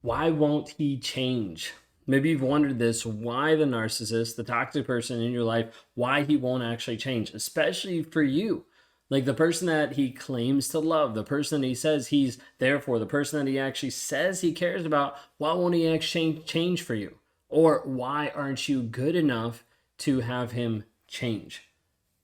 Why won't he change? Maybe you've wondered this, why the narcissist, the toxic person in your life, why he won't actually change, especially for you. Like the person that he claims to love, the person that he says he's there for, the person that he actually says he cares about, why won't he actually change for you? Or why aren't you good enough to have him change?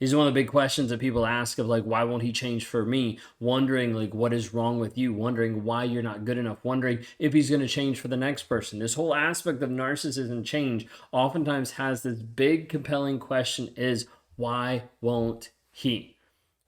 These are one of the big questions that people ask of like, why won't he change for me? Wondering like what is wrong with you, wondering why you're not good enough, wondering if he's going to change for the next person. This whole aspect of narcissism change oftentimes has this big compelling question is, why won't he?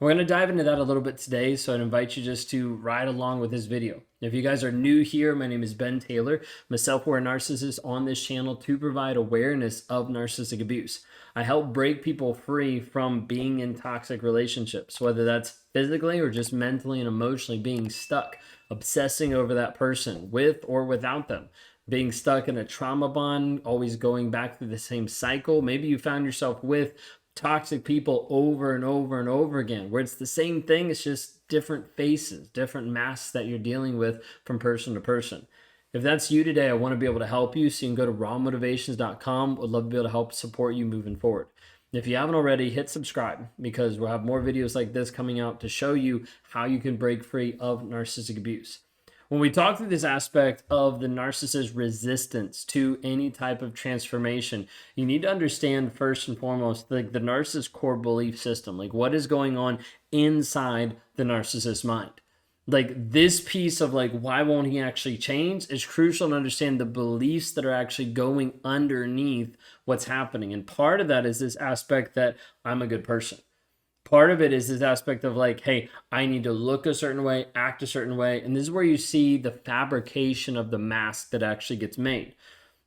We're going to dive into that a little bit today, so I'd invite you just to ride along with this video. If you guys are new here, my name is Ben Taylor. I'm a self-aware narcissist on this channel to provide awareness of narcissistic abuse. I help break people free from being in toxic relationships, whether that's physically or just mentally and emotionally being stuck, obsessing over that person with or without them, being stuck in a trauma bond, always going back through the same cycle. Maybe you found yourself with toxic people over and over and over again, where it's the same thing, it's just different faces, different masks that you're dealing with from person to person. If that's you today, I want to be able to help you, so you can go to rawmotivations.com. Would love to be able to help support you moving forward. If you haven't already, hit subscribe, because we'll have more videos like this coming out to show you how you can break free of narcissistic abuse. When we talk through this aspect of the narcissist's resistance to any type of transformation, you need to understand first and foremost like the narcissist's core belief system, like what is going on inside the narcissist's mind. Like this piece of like why won't he actually change is crucial to understand the beliefs that are actually going underneath what's happening. And part of that is this aspect that I'm a good person. Part of it is this aspect of like, hey, I need to look a certain way, act a certain way. And this is where you see the fabrication of the mask that actually gets made.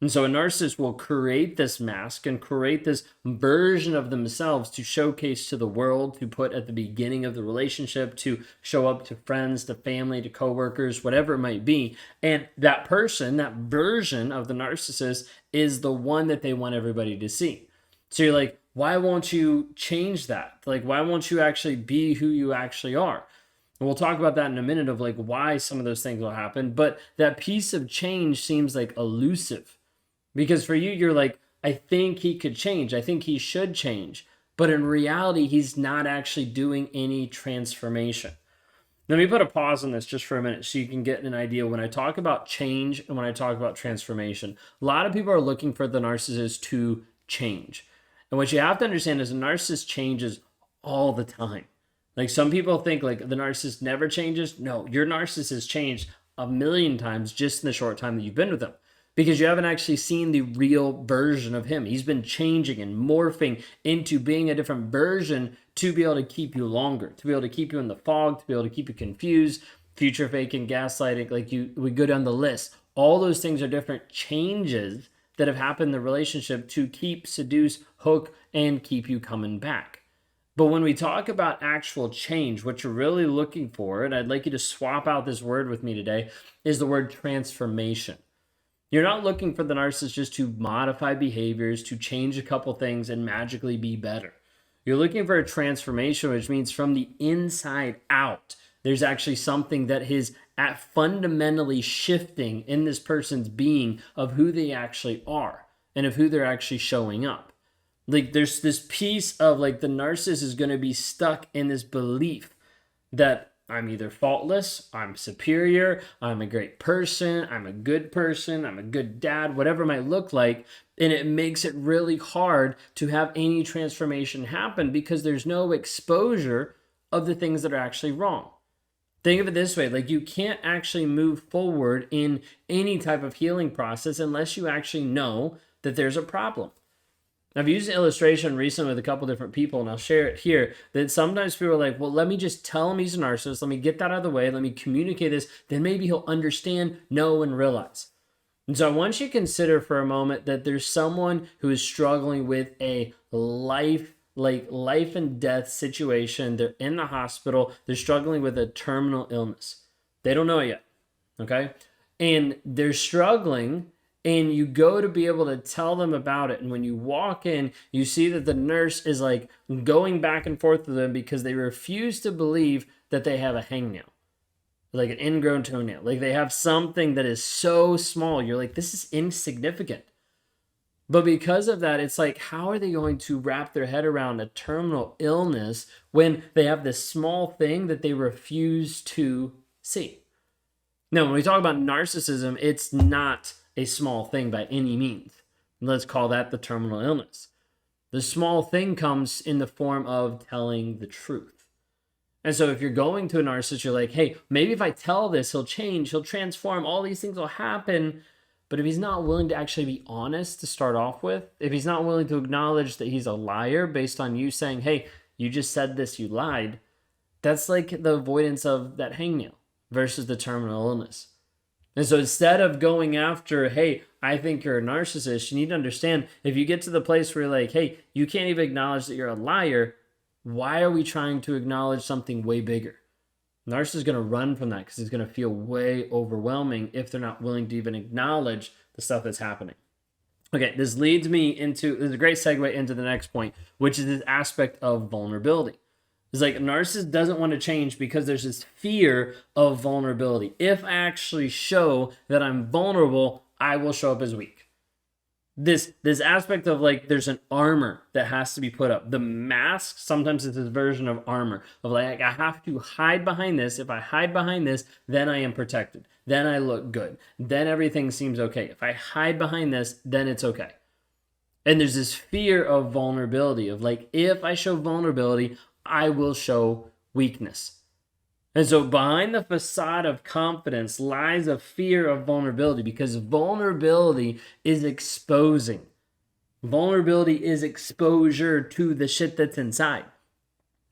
And so a narcissist will create this mask and create this version of themselves to showcase to the world, to put at the beginning of the relationship, to show up to friends, to family, to coworkers, whatever it might be. And that person, that version of the narcissist is the one that they want everybody to see. So you're like, why won't you change that? Like, why won't you actually be who you actually are? And we'll talk about that in a minute of like why some of those things will happen. But that piece of change seems like elusive because for you, you're like, I think he could change. I think he should change. But in reality, he's not actually doing any transformation. Let me put a pause on this just for a minute so you can get an idea. When I talk about change and when I talk about transformation, a lot of people are looking for the narcissist to change. And what you have to understand is a narcissist changes all the time. Like some people think like the narcissist never changes. No, your narcissist has changed a million times just in the short time that you've been with them because you haven't actually seen the real version of him. He's been changing and morphing into being a different version to be able to keep you longer, to be able to keep you in the fog, to be able to keep you confused, future faking, gaslighting, we go down the list. All those things are different changes that have happened in the relationship to keep, seduce, hook, and keep you coming back. But when we talk about actual change, what you're really looking for, and I'd like you to swap out this word with me today, is the word transformation. You're not looking for the narcissist just to modify behaviors, to change a couple things and magically be better. You're looking for a transformation, which means from the inside out, there's actually something that is at fundamentally shifting in this person's being of who they actually are and of who they're actually showing up. Like there's this piece of like the narcissist is going to be stuck in this belief that I'm either faultless, I'm superior, I'm a great person, I'm a good person, I'm a good dad, whatever it might look like. And it makes it really hard to have any transformation happen because there's no exposure of the things that are actually wrong. Think of it this way, like you can't actually move forward in any type of healing process unless you actually know that there's a problem. I've used an illustration recently with a couple different people, and I'll share it here, that sometimes people are like, well, let me just tell him he's a narcissist. Let me get that out of the way. Let me communicate this. Then maybe he'll understand, know, and realize. And so I want you to consider for a moment that there's someone who is struggling with a life and death situation. They're in the hospital. They're struggling with a terminal illness. They don't know it yet, okay? And they're struggling, and you go to be able to tell them about it. And when you walk in, you see that the nurse is like going back and forth with them because they refuse to believe that they have a hangnail. like an ingrown toenail. Like they have something that is so small. You're like, this is insignificant. But because of that, it's like, how are they going to wrap their head around a terminal illness when they have this small thing that they refuse to see? Now, when we talk about narcissism, it's not a small thing by any means. Let's call that the terminal illness. The small thing comes in the form of telling the truth. And so if you're going to a narcissist, you're like, hey, maybe if I tell this, he'll change, he'll transform, all these things will happen. But if he's not willing to actually be honest to start off with, if he's not willing to acknowledge that he's a liar based on you saying, hey, you just said this, you lied, that's like the avoidance of that hangnail versus the terminal illness. And so instead of going after, hey, I think you're a narcissist, you need to understand, if you get to the place where you're like, hey, you can't even acknowledge that you're a liar, why are we trying to acknowledge something way bigger? Narcissist is going to run from that because it's going to feel way overwhelming if they're not willing to even acknowledge the stuff that's happening. Okay, this is a great segue into the next point, which is this aspect of vulnerability. It's like a narcissist doesn't want to change because there's this fear of vulnerability. If I actually show that I'm vulnerable, I will show up as weak. This aspect of like there's an armor that has to be put up. The mask sometimes is this version of armor of like I have to hide behind this. If I hide behind this, then I am protected. Then I look good. Then everything seems okay. If I hide behind this, then it's okay. And there's this fear of vulnerability of like if I show vulnerability, I will show weakness. And so behind the facade of confidence lies a fear of vulnerability because vulnerability is exposing. Vulnerability is exposure to the shit that's inside.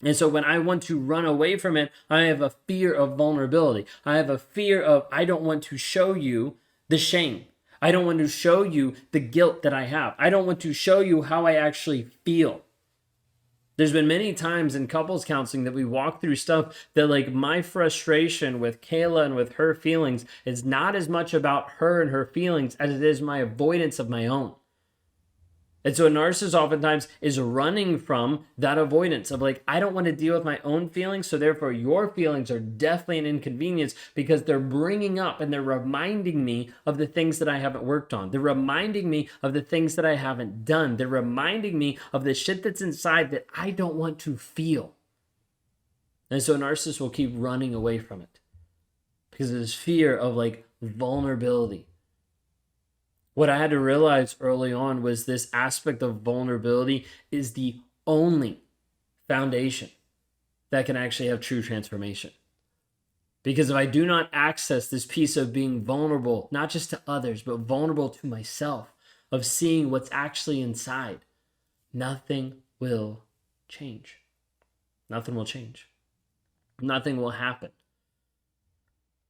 And so when I want to run away from it, I have a fear of vulnerability. I have a fear of, I don't want to show you the shame. I don't want to show you the guilt that I have. I don't want to show you how I actually feel. There's been many times in couples counseling that we walk through stuff that like my frustration with Kayla and with her feelings is not as much about her and her feelings as it is my avoidance of my own. And so a narcissist oftentimes is running from that avoidance of like, I don't want to deal with my own feelings, so therefore your feelings are definitely an inconvenience because they're bringing up and they're reminding me of the things that I haven't worked on. They're reminding me of the things that I haven't done. They're reminding me of the shit that's inside that I don't want to feel. And so a narcissist will keep running away from it because of this fear of like vulnerability. What I had to realize early on was this aspect of vulnerability is the only foundation that can actually have true transformation. Because if I do not access this piece of being vulnerable, not just to others, but vulnerable to myself, of seeing what's actually inside, nothing will change. Nothing will change. Nothing will happen.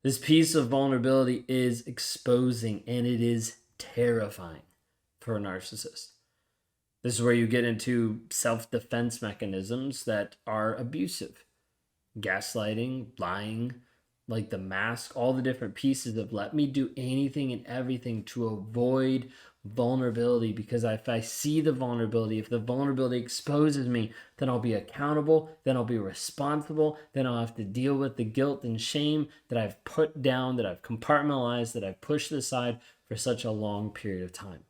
This piece of vulnerability is exposing, and it is terrifying for a narcissist. This is where you get into self-defense mechanisms that are abusive. Gaslighting, lying, like the mask, all the different pieces of let me do anything and everything to avoid vulnerability, because if I see the vulnerability, if the vulnerability exposes me, then I'll be accountable, then I'll be responsible, then I'll have to deal with the guilt and shame that I've put down, that I've compartmentalized, that I've pushed aside for such a long period of time.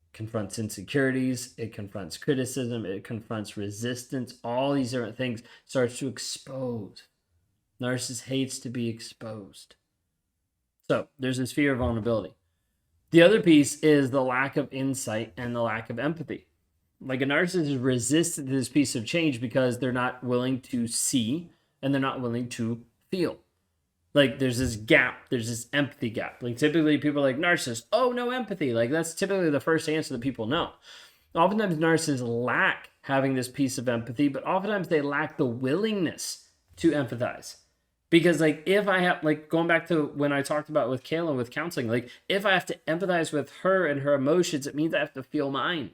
It confronts insecurities, it confronts criticism, it confronts resistance, all these different things starts to expose. Narcissist hates to be exposed. So there's this fear of vulnerability. The other piece is the lack of insight and the lack of empathy. Like a narcissist is resistant to this piece of change because they're not willing to see and they're not willing to feel. Like there's this gap, there's this empathy gap. Like typically people are like, narcissist, oh, no empathy. Like that's typically the first answer that people know. Oftentimes narcissists lack having this piece of empathy, but oftentimes they lack the willingness to empathize. Because like if I have, like going back to when I talked about with Kayla with counseling, like if I have to empathize with her and her emotions, it means I have to feel mine.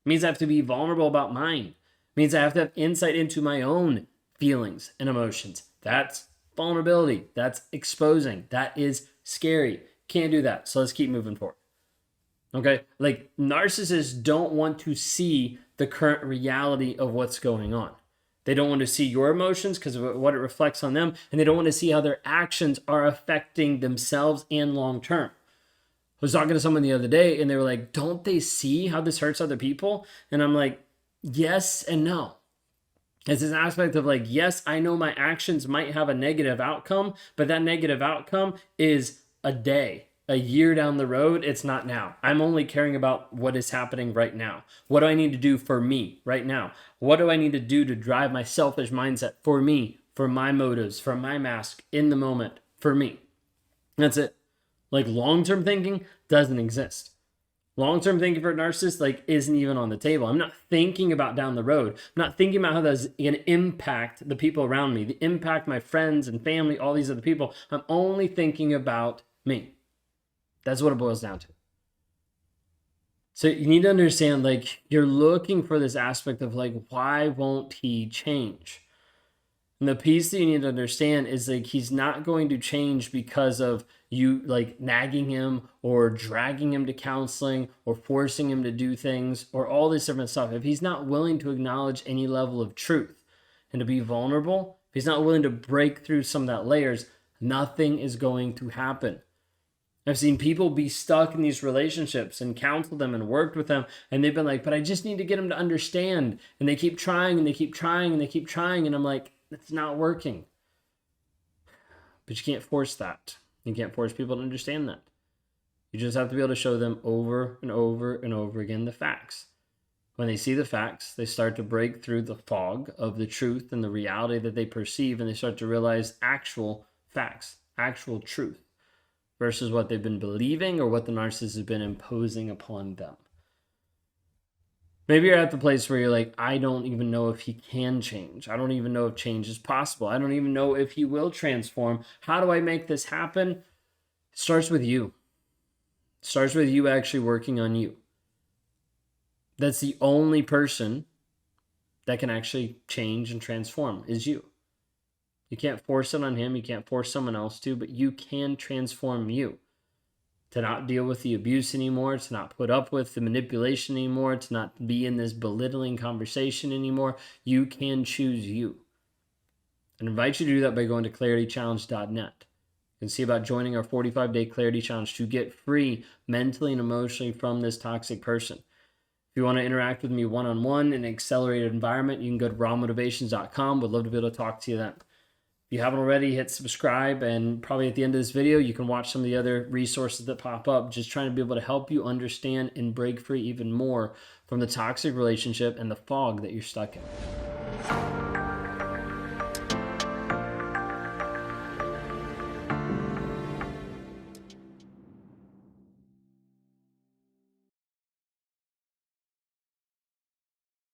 It means I have to be vulnerable about mine. It means I have to have insight into my own feelings and emotions. That's vulnerability. That's exposing. That is scary. Can't do that. So let's keep moving forward. Okay? Like narcissists don't want to see the current reality of what's going on. They don't want to see your emotions because of what it reflects on them, and they don't want to see how their actions are affecting themselves and long term. I was talking to someone the other day and they were like, don't they see how this hurts other people? And I'm like, yes and no. It's this aspect of like, yes, I know my actions might have a negative outcome, but that negative outcome is a day, a year down the road. It's not now. I'm only caring about what is happening right now. What do I need to do for me right now? What do I need to do to drive my selfish mindset for me, for my motives, for my mask in the moment, for me? That's it. Like long-term thinking doesn't exist. Long-term thinking for a narcissist like isn't even on the table. I'm not thinking about down the road. I'm not thinking about how that's going to impact the people around me, the impact my friends and family, all these other people. I'm only thinking about me. That's what it boils down to. So you need to understand, like, you're looking for this aspect of like, why won't he change? And the piece that you need to understand is like, he's not going to change because of you like nagging him or dragging him to counseling or forcing him to do things or all this different stuff. If he's not willing to acknowledge any level of truth and to be vulnerable, if he's not willing to break through some of that layers, nothing is going to happen. I've seen people be stuck in these relationships and counseled them and worked with them, and they've been like, but I just need to get them to understand. And they keep trying and they keep trying and they keep trying. And I'm like, it's not working. But you can't force that. You can't force people to understand that. You just have to be able to show them over and over and over again the facts. When they see the facts, they start to break through the fog of the truth and the reality that they perceive, and they start to realize actual facts, actual truth, versus what they've been believing or what the narcissist has been imposing upon them. Maybe you're at the place where you're like, I don't even know if he can change. I don't even know if change is possible. I don't even know if he will transform. How do I make this happen? It starts with you. It starts with you actually working on you. That's the only person that can actually change and transform is you. You can't force it on him. You can't force someone else to, but you can transform you. To not deal with the abuse anymore, to not put up with the manipulation anymore, to not be in this belittling conversation anymore. You can choose you. I invite you to do that by going to claritychallenge.net. You can see about joining our 45-day Clarity Challenge to get free mentally and emotionally from this toxic person. If you want to interact with me one-on-one in an accelerated environment, you can go to rawmotivations.com. Would love to be able to talk to you then. If you haven't already, hit subscribe, and probably at the end of this video, you can watch some of the other resources that pop up, just trying to be able to help you understand and break free even more from the toxic relationship and the fog that you're stuck in.